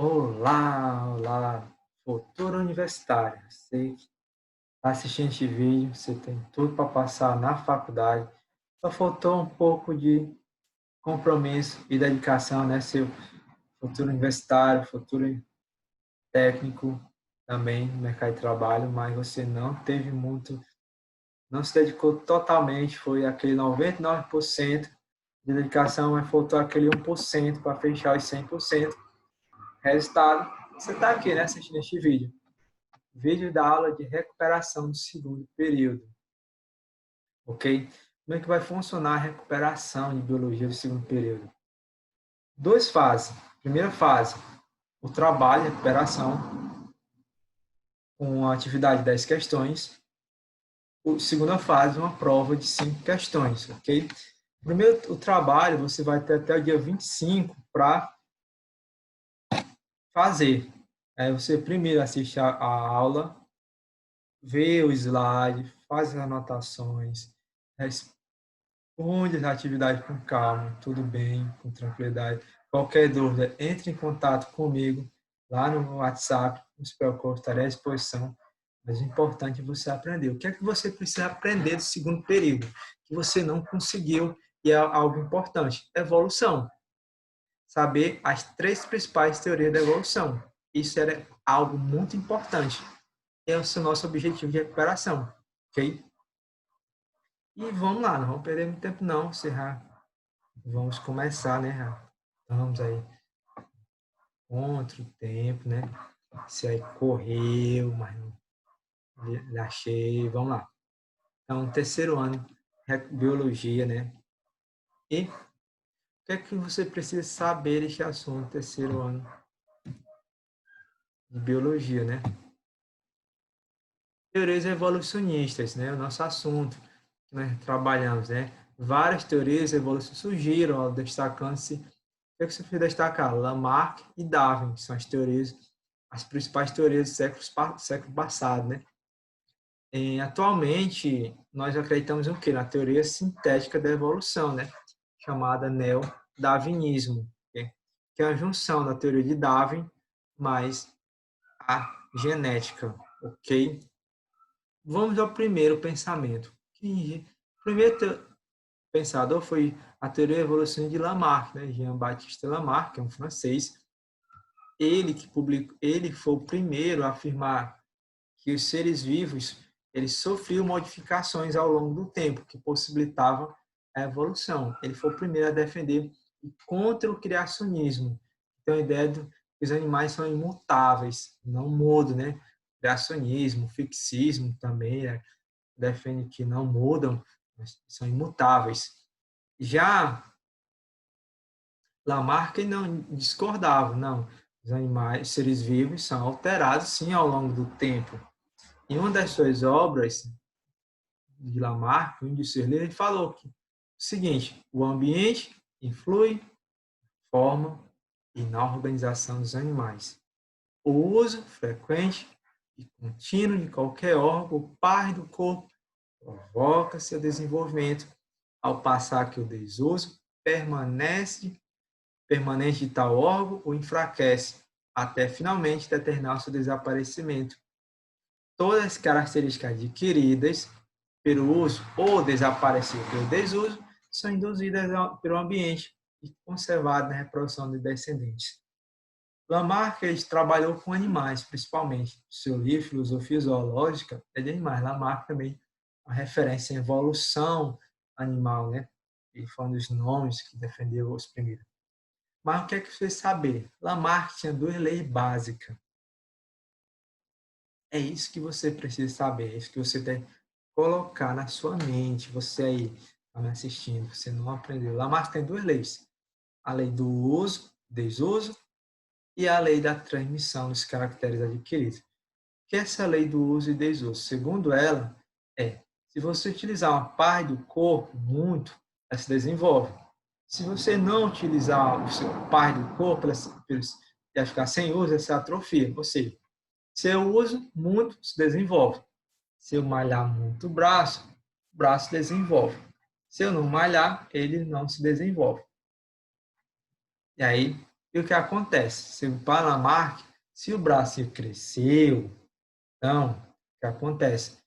Olá, olá, futuro universitário. Você que está assistindo este vídeo, você tem tudo para passar na faculdade. Só faltou um pouco de compromisso e dedicação, né? Seu futuro universitário, futuro técnico também no mercado de trabalho, mas você não teve muito, não se dedicou totalmente, foi aquele 99% de dedicação, mas faltou aquele 1% para fechar os 100%. Resultado, você está aqui, né, assistindo este vídeo. Vídeo da aula de recuperação do segundo período, ok? Como é que vai funcionar a recuperação de biologia do segundo período? Duas fases. Primeira fase, o trabalho de recuperação, com a atividade de 10 questões. Segunda fase, uma prova de 5 questões, ok? Primeiro, o trabalho, você vai ter até o dia 25 para fazer. Aí você primeiro assiste a aula, vê o slide, faz as anotações, responde as atividades com calma, tudo bem, com tranquilidade. Qualquer dúvida, entre em contato comigo lá no WhatsApp, não se preocupe, estarei à disposição. Mas o importante é você aprender. O que é que você precisa aprender do segundo período? Que você não conseguiu e é algo importante. Evolução. Saber as 3 principais teorias da evolução. Isso era algo muito importante. Esse é o nosso objetivo de recuperação, ok? E vamos lá, não vamos perder muito tempo não, vamos começar, né? Vamos aí contra o tempo, né? Se aí correu, mas não achei, vamos lá. Então, terceiro ano, biologia, né? E o que é que você precisa saber deste assunto, terceiro ano de biologia, né? Teorias evolucionistas, né? O nosso assunto, né? Trabalhamos, né? Várias teorias evolucionistas surgiram, destacando-se. O que você precisa destacar? Lamarck e Darwin, que são as teorias, as principais teorias do século passado, né? Atualmente, nós acreditamos o quê? Na teoria sintética da evolução, né? Chamada neo-darwinismo, okay? Que é a junção da teoria de Darwin mais a genética, ok? Vamos ao primeiro pensamento. O primeiro pensador foi a teoria evolucionista de Lamarck, né? Jean-Baptiste Lamarck, que é um francês. Ele foi o primeiro a afirmar que os seres vivos eles sofriam modificações ao longo do tempo que possibilitavam a evolução. Ele foi o primeiro a defender contra o criacionismo. Então, a ideia de que os animais são imutáveis, não mudam, né? Criacionismo, fixismo também defende que não mudam, mas são imutáveis. Já Lamarck não discordava, não. Os animais, seres vivos, são alterados sim ao longo do tempo. Em uma das suas obras, de Lamarck, um de seus livros, ele falou que o seguinte: o ambiente influi, forma e na organização dos animais. O uso frequente e contínuo de qualquer órgão ou parte do corpo provoca seu desenvolvimento, ao passar que o desuso permanente de tal órgão o enfraquece, até finalmente determinar seu desaparecimento. Todas as características adquiridas pelo uso ou desaparecidas pelo desuso são induzidas pelo ambiente e conservadas na reprodução de descendentes. Lamarck trabalhou com animais, principalmente. Seu livro, Filosofia Zoológica, é de animais. Lamarck também uma referência em evolução animal, né? Ele foi um dos nomes que defendeu os primeiros. Mas o que é que você saber? Lamarck tinha 2 leis básicas. É isso que você precisa saber, é isso que você tem que colocar na sua mente. Você aí está me assistindo, você não aprendeu. Lamarck tem 2 leis: a lei do uso, desuso, e a lei da transmissão dos caracteres adquiridos. O que é essa lei do uso e desuso? Segundo ela, se você utilizar uma parte do corpo muito, ela se desenvolve. Se você não utilizar o seu parte do corpo, ela vai ficar sem uso, ela se atrofia. Ou seja, se eu uso muito, se desenvolve. Se eu malhar muito o braço desenvolve. Se eu não malhar, ele não se desenvolve. E aí, E o que acontece? Se para Lamarck, se o Brasil cresceu, então, o que acontece?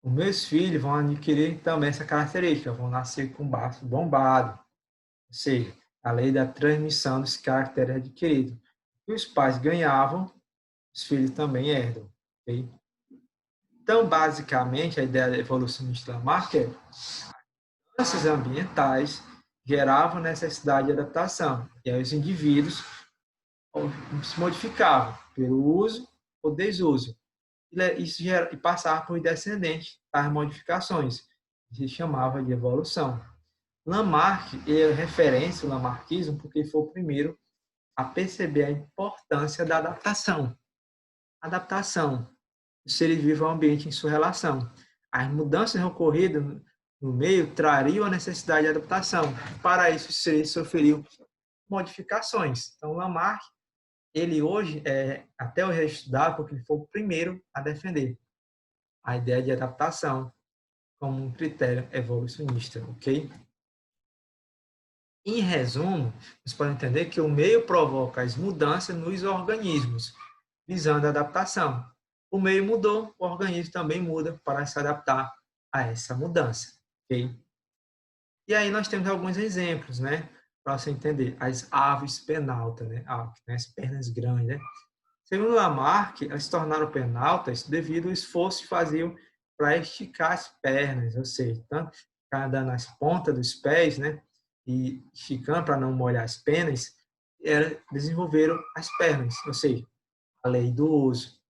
Os meus filhos vão adquirir também essa característica, vão nascer com o baço bombado, ou seja, a lei da transmissão desse caractere adquirido. O que os pais ganhavam, os filhos também herdam. Okay? Então, basicamente, a ideia evolucionista da Lamarck é mudanças ambientais geravam necessidade de adaptação, e aí os indivíduos se modificavam pelo uso ou desuso. Isso e passar por descendentes as modificações, que se chamava de evolução. Lamarck é referência ao lamarckismo porque foi o primeiro a perceber a importância da adaptação. Adaptação, o ser vivo ao ambiente em sua relação. As mudanças ocorridas no meio trariam a necessidade de adaptação. Para isso, os seres sofreriam modificações. Então, Lamarck, ele hoje, até hoje é estudado porque ele foi o primeiro a defender a ideia de adaptação como um critério evolucionista, ok? Em resumo, você pode entender que o meio provoca as mudanças nos organismos, visando a adaptação. O meio mudou, o organismo também muda para se adaptar a essa mudança, ok? E aí nós temos alguns exemplos, né? Para você entender. As aves penaltas, né? Que tem as pernas grandes, né? Segundo Lamarck, elas se tornaram penaltas devido ao esforço que faziam para esticar as pernas, ou seja, tanto cada nas pontas dos pés, né, e esticando para não molhar as penas, desenvolveram as pernas, ou seja, a lei do uso.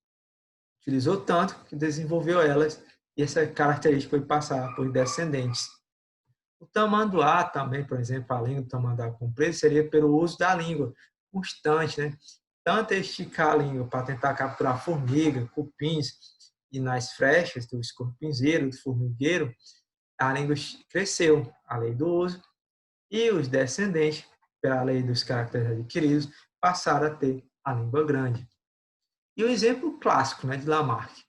Utilizou tanto que desenvolveu elas e essa característica foi passada por descendentes. O tamanduá também, por exemplo, a língua do tamanduá comprida seria pelo uso da língua constante, né? Tanto esticar a língua para tentar capturar formiga, cupins, e nas frechas do escorpinzeiro, do formigueiro, a língua cresceu, a lei do uso, e os descendentes, pela lei dos caracteres adquiridos, passaram a ter a língua grande. E o exemplo clássico, né, de Lamarck,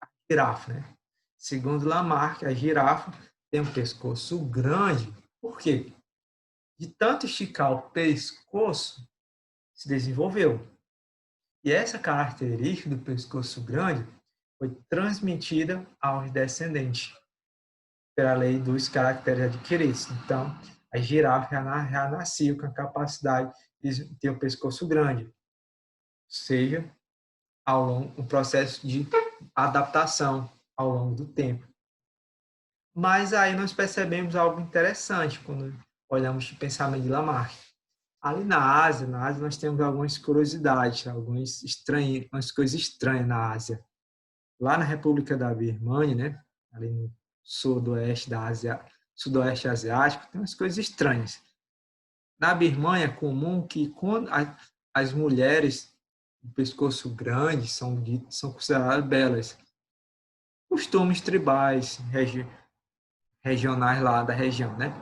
a girafa, né? Segundo Lamarck, a girafa tem um pescoço grande. Por quê? De tanto esticar o pescoço, se desenvolveu. E essa característica do pescoço grande foi transmitida aos descendentes pela lei dos caracteres adquiridos. Então, a girafa já nasceu com a capacidade de ter um pescoço grande, ou seja, ao longo do processo de adaptação ao longo do tempo. Mas aí nós percebemos algo interessante quando olhamos o pensamento de Lamarck. Ali na Ásia nós temos algumas curiosidades, algumas coisas estranhas na Ásia. Lá na República da Birmânia, né, ali no sudoeste da Ásia, sudoeste asiático, tem umas coisas estranhas. Na Birmânia é comum que quando as mulheres de pescoço grande são consideradas belas. Costumes tribais, regionais lá da região, né?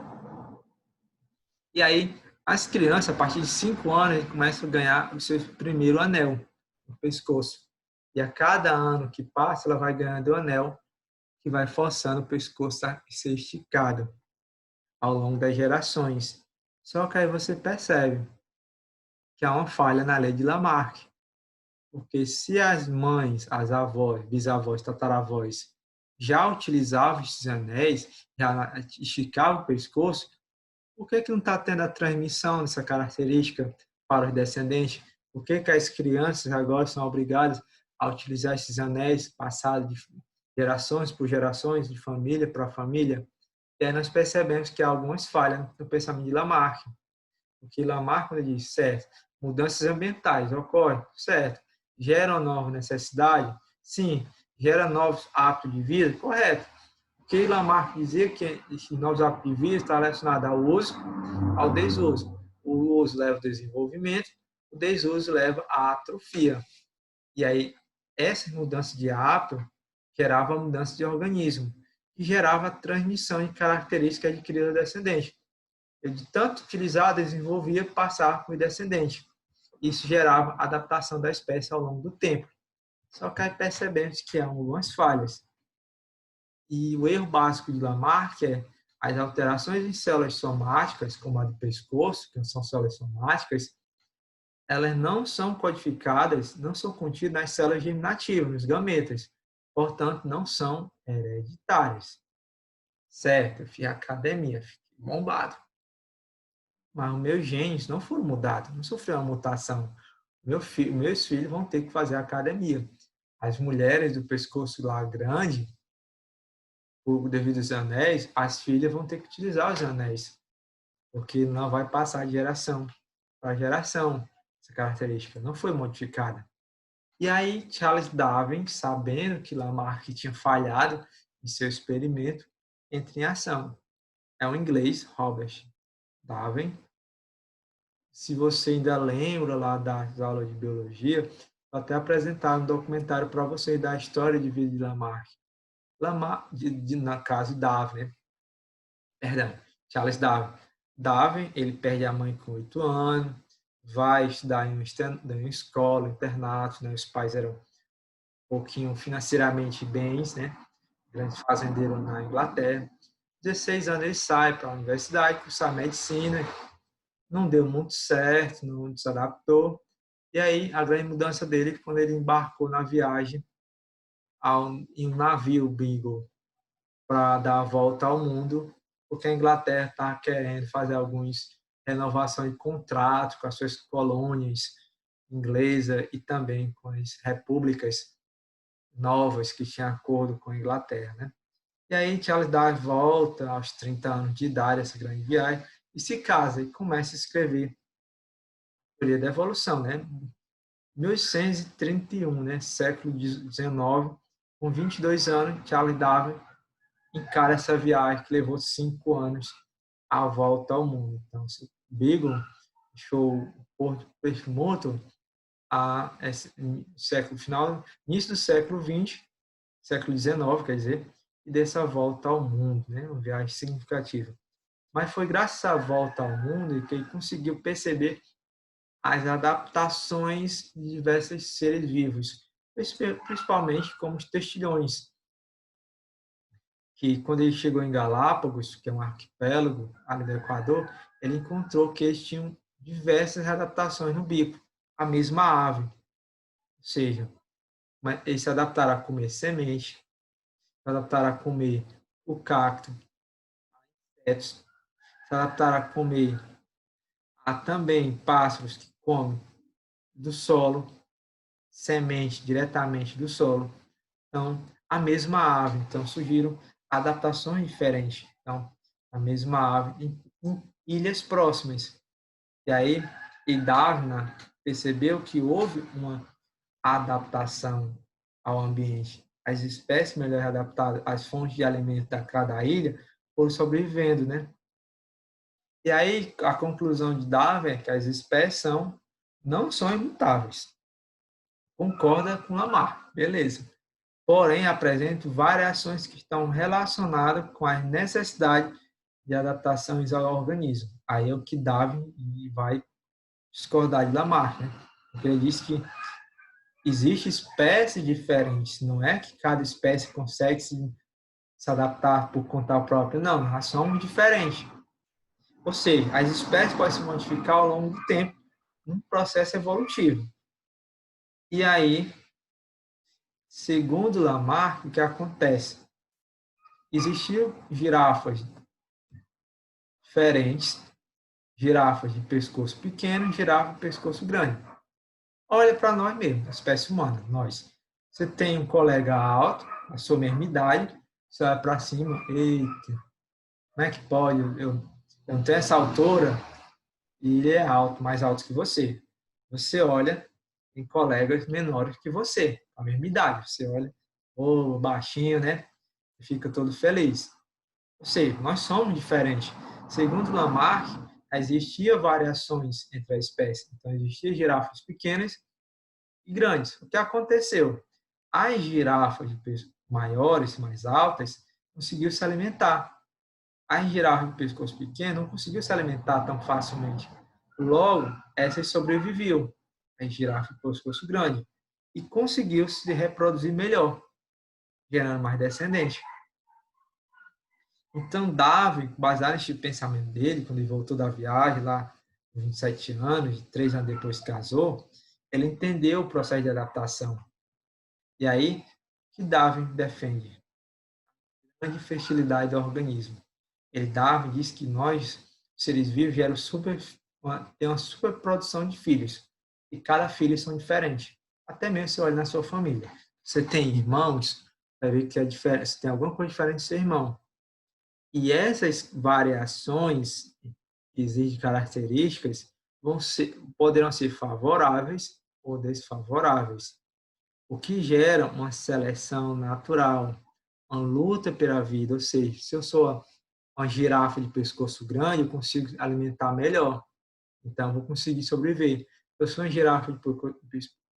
E aí, as crianças, a partir de 5 anos, começam a ganhar o seu primeiro anel no pescoço. E a cada ano que passa, ela vai ganhando o anel, que vai forçando o pescoço a ser esticado ao longo das gerações. Só que aí você percebe que há uma falha na lei de Lamarck. Porque se as mães, as avós, bisavós, tataravós já utilizavam esses anéis, já esticavam o pescoço, por que não está tendo a transmissão dessa característica para os descendentes? Por que as crianças agora são obrigadas a utilizar esses anéis passados de gerações por gerações, de família para família? E aí nós percebemos que há algumas falhas no pensamento de Lamarck. Porque Lamarck, quando ele diz, certo, mudanças ambientais ocorrem, certo, geram nova necessidade? Sim. Gera novos hábitos de vida? Correto. Porque Lamarck dizia que esses novos hábitos de vida estão relacionados ao uso, ao desuso. O uso leva ao desenvolvimento, o desuso leva à atrofia. E aí, essa mudança de hábito gerava mudança de organismo, que gerava a transmissão de características adquiridas do descendente. Ele, de tanto utilizar, desenvolvia, passar para o descendente. Isso gerava adaptação da espécie ao longo do tempo. Só que aí percebemos que há algumas falhas. E o erro básico de Lamarck é as alterações em células somáticas, como a do pescoço, que são células somáticas, elas não são codificadas, não são contidas nas células germinativas, nos gametas. Portanto, não são hereditárias. Certo, eu fiz academia, fiquei bombado. Mas os meus genes não foram mudados, não sofreram uma mutação. Meus filhos vão ter que fazer academia. As mulheres do pescoço lá grande, devido aos anéis, as filhas vão ter que utilizar os anéis, porque não vai passar de geração para geração. Essa característica não foi modificada. E aí, Charles Darwin, sabendo que Lamarck tinha falhado em seu experimento, entra em ação. É o inglês Robert Darwin. Se você ainda lembra lá das aulas de biologia, vou até apresentar um documentário para vocês da história de vida de Lamarck. Na casa de Darwin, né? Perdão, Charles Darwin. Darwin, ele perde a mãe com 8 anos, vai estudar em uma escola, internato, né? Os pais eram um pouquinho financeiramente bens, né? Grandes fazendeiros na Inglaterra. 16 anos ele sai para a universidade, cursar medicina, não deu muito certo, não se adaptou. E aí, a grande mudança dele, quando ele embarcou na viagem em um navio Beagle para dar a volta ao mundo, porque a Inglaterra estava querendo fazer algumas renovações de contrato com as suas colônias inglesas e também com as repúblicas novas que tinham acordo com a Inglaterra, né? E aí Charles Darwin volta aos 30 anos de idade, essa grande viagem, e se casa e começa a escrever a teoria da evolução, né? 1831, né? Século XIX, com 22 anos, Charles Darwin encara essa viagem que levou 5 anos à volta ao mundo. Então, o Beagle deixou o Porto Plymouth a século final, início do século XX, século XIX, quer dizer, e dessa volta ao mundo, né? Uma viagem significativa. Mas foi graças à volta ao mundo que ele conseguiu perceber as adaptações de diversos seres vivos, principalmente como os textilhões, que quando ele chegou em Galápagos, que é um arquipélago ali do Equador, ele encontrou que eles tinham diversas adaptações no bico, a mesma ave, ou seja, eles se adaptaram a comer semente, se adaptaram a comer o cacto, insetos, se adaptaram a comer a também pássaros que comem do solo, semente diretamente do solo. Então, a mesma ave. Então, surgiram adaptações diferentes. Então, a mesma ave em ilhas próximas. E aí, Darwin percebeu que houve uma adaptação ao ambiente. As espécies melhor adaptadas às fontes de alimento da cada ilha foram sobrevivendo, né? E aí, a conclusão de Darwin é que as espécies não são imutáveis. Concorda com Lamarck, beleza. Porém, apresentam variações que estão relacionadas com as necessidades de adaptações ao organismo. Aí é o que Darwin vai discordar de Lamarck, né? Porque ele diz que existem espécies diferentes, não é que cada espécie consegue se adaptar por conta própria, não, nós somos diferentes. Ou seja, as espécies podem se modificar ao longo do tempo, num processo evolutivo. E aí, segundo Lamarck, o que acontece? Existiam girafas diferentes, girafas de pescoço pequeno e girafa de pescoço grande. Olha para nós mesmos, a espécie humana, nós. Você tem um colega alto, a sua mesma idade, você olha para cima, eita, como é que pode? Eu não tenho essa altura e ele é alto, mais alto que você. Você olha, tem colegas menores que você, a mesma idade. Você olha, ô, baixinho, né? Fica todo feliz. Ou seja, nós somos diferentes. Segundo Lamarck, existia variações entre as espécies. Então, existiam girafas pequenas e grandes. O que aconteceu? As girafas maiores, mais altas, conseguiam se alimentar. As girafas de pescoço pequeno não conseguiam se alimentar tão facilmente. Logo, essas sobreviviam, as girafas de pescoço grande, e conseguiu se reproduzir melhor, gerando mais descendentes. Então, Darwin, baseado nesse pensamento dele, quando ele voltou da viagem lá, com 27 anos, 3 anos depois que casou, ele entendeu o processo de adaptação. E aí, que Darwin defende? A grande fertilidade do organismo. Darwin diz que nós, seres vivos, tem uma superprodução de filhos. E cada filho são diferentes. Até mesmo se olha na sua família. Você tem irmãos, vai ver que é diferente, você tem alguma coisa diferente do seu irmão. E essas variações que exigem características poderão ser favoráveis ou desfavoráveis, o que gera uma seleção natural, uma luta pela vida. Ou seja, se eu sou uma girafa de pescoço grande, eu consigo alimentar melhor, então eu vou conseguir sobreviver. Se eu sou uma girafa de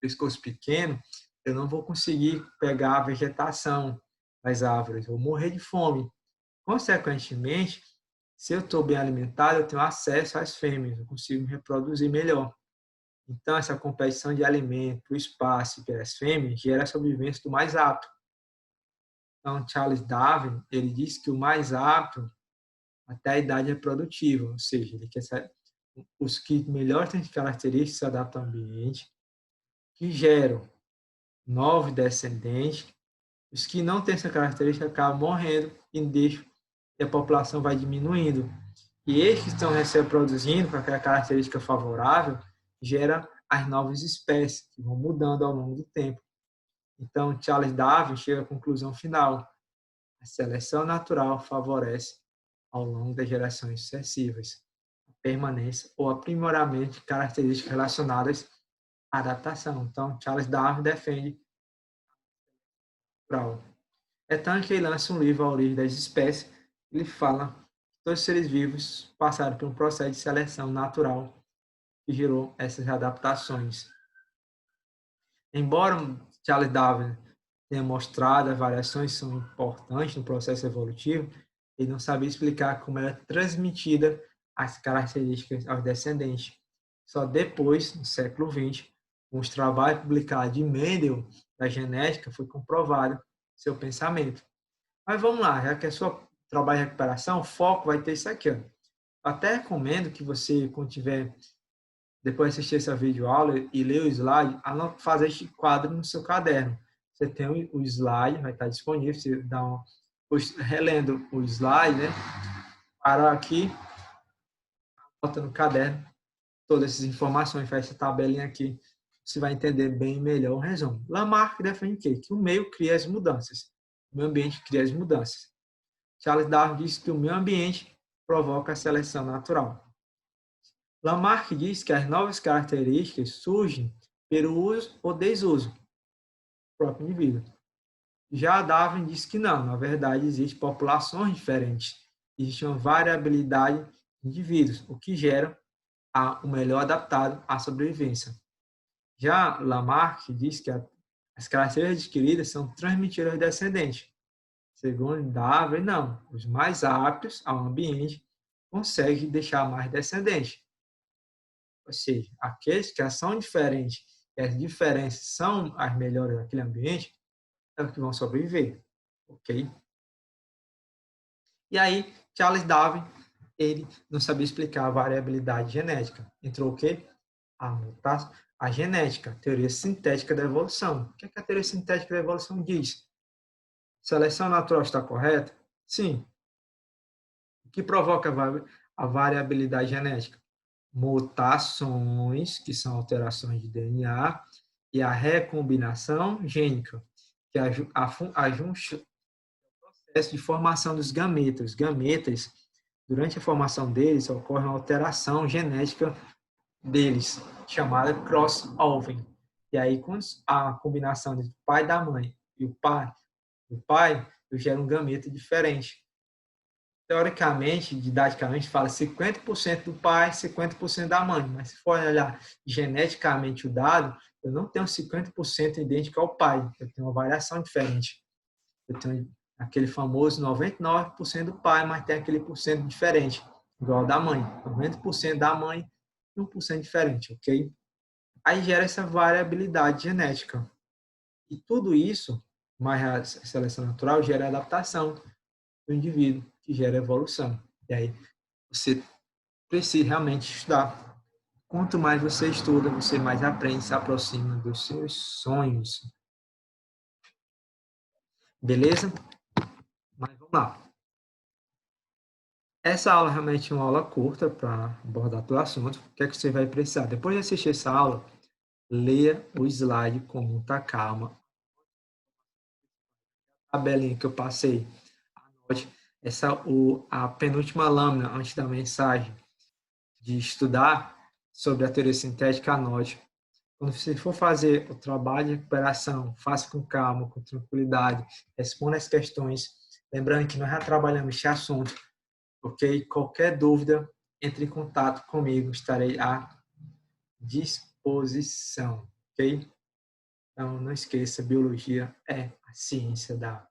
pescoço pequeno, eu não vou conseguir pegar a vegetação das árvores, eu vou morrer de fome. Consequentemente, se eu estou bem alimentado, eu tenho acesso às fêmeas, eu consigo me reproduzir melhor. Então, essa competição de alimento, o espaço pelas fêmeas gera a sobrevivência do mais apto. Então, Charles Darwin, ele diz que o mais apto até a idade reprodutiva, ou seja, ele quer saber os que melhor têm características se adaptam ao ambiente, que geram novos descendentes, os que não têm essa característica acabam morrendo e a população vai diminuindo. E esses que estão se reproduzindo com aquela característica favorável gera as novas espécies que vão mudando ao longo do tempo. Então, Charles Darwin chega à conclusão final: a seleção natural favorece, ao longo das gerações sucessivas, a permanência ou aprimoramento de características relacionadas à adaptação. Então, Charles Darwin defende natural. É tanto que ele lança um livro, A Origem das Espécies. Ele fala que todos os seres vivos passaram por um processo de seleção natural que gerou essas adaptações. Embora Charles Darwin tenha mostrado as variações são importantes no processo evolutivo, ele não sabia explicar como era transmitida as características aos descendentes. Só depois, no século XX, com os trabalhos publicados de Mendel da genética, foi comprovado seu pensamento. Mas vamos lá, já que é seu trabalho de recuperação, o foco vai ter isso aqui. Ó. Até recomendo que você, quando tiver, depois de assistir essa videoaula e ler o slide, fazer este quadro no seu caderno. Você tem o slide, vai estar disponível, você dá uma, relendo o slide, né? Para aqui, bota no caderno todas essas informações, faz essa tabelinha aqui, você vai entender bem melhor o resumo. Lamarck defende o quê? Que o meio cria as mudanças, o meio ambiente cria as mudanças. Charles Darwin diz que o meio ambiente provoca a seleção natural. Lamarck diz que as novas características surgem pelo uso ou desuso do próprio indivíduo. Já Darwin diz que não, na verdade existem populações diferentes, existe uma variabilidade de indivíduos, o que gera o melhor adaptado à sobrevivência. Já Lamarck diz que as características adquiridas são transmitidas aos descendentes. Segundo Darwin, não. Os mais aptos ao ambiente conseguem deixar mais descendentes. Ou seja, aqueles que são diferentes e as diferenças são as melhores daquele ambiente, é os que vão sobreviver. Ok? E aí, Charles Darwin, ele não sabia explicar a variabilidade genética. Entrou o quê? A mutação, a genética, a teoria sintética da evolução. O que a teoria sintética da evolução diz? Seleção natural está correta? Sim. O que provoca a variabilidade genética? Mutações, que são alterações de DNA, e a recombinação gênica, que é o processo de formação dos gametas. Os gametas, durante a formação deles, ocorre uma alteração genética deles, chamada crossover. E aí, quando a combinação do pai e da mãe e o pai gera um gameta diferente. Teoricamente, didaticamente, fala 50% do pai, 50% da mãe. Mas se for olhar geneticamente o dado, eu não tenho 50% idêntico ao pai. Eu tenho uma variação diferente. Eu tenho aquele famoso 99% do pai, mas tem aquele porcento diferente, igual ao da mãe. 90% da mãe e 1% diferente, ok? Aí gera essa variabilidade genética. E tudo isso, mais a seleção natural, gera adaptação do indivíduo, que gera evolução. E aí você precisa realmente estudar. Quanto mais você estuda, você mais aprende, se aproxima dos seus sonhos. Beleza? Mas vamos lá. Essa aula realmente é uma aula curta para abordar todo o assunto. O que é que você vai precisar? Depois de assistir essa aula, leia o slide com muita calma. A tabelinha que eu passei, anote a penúltima lâmina antes da mensagem de estudar sobre a teoria sintética, anote. Quando você for fazer o trabalho de recuperação, faça com calma, com tranquilidade, responda as questões. Lembrando que nós já trabalhamos esse assunto, ok? Qualquer dúvida, entre em contato comigo, estarei à disposição, ok? Então, não esqueça, biologia é a ciência da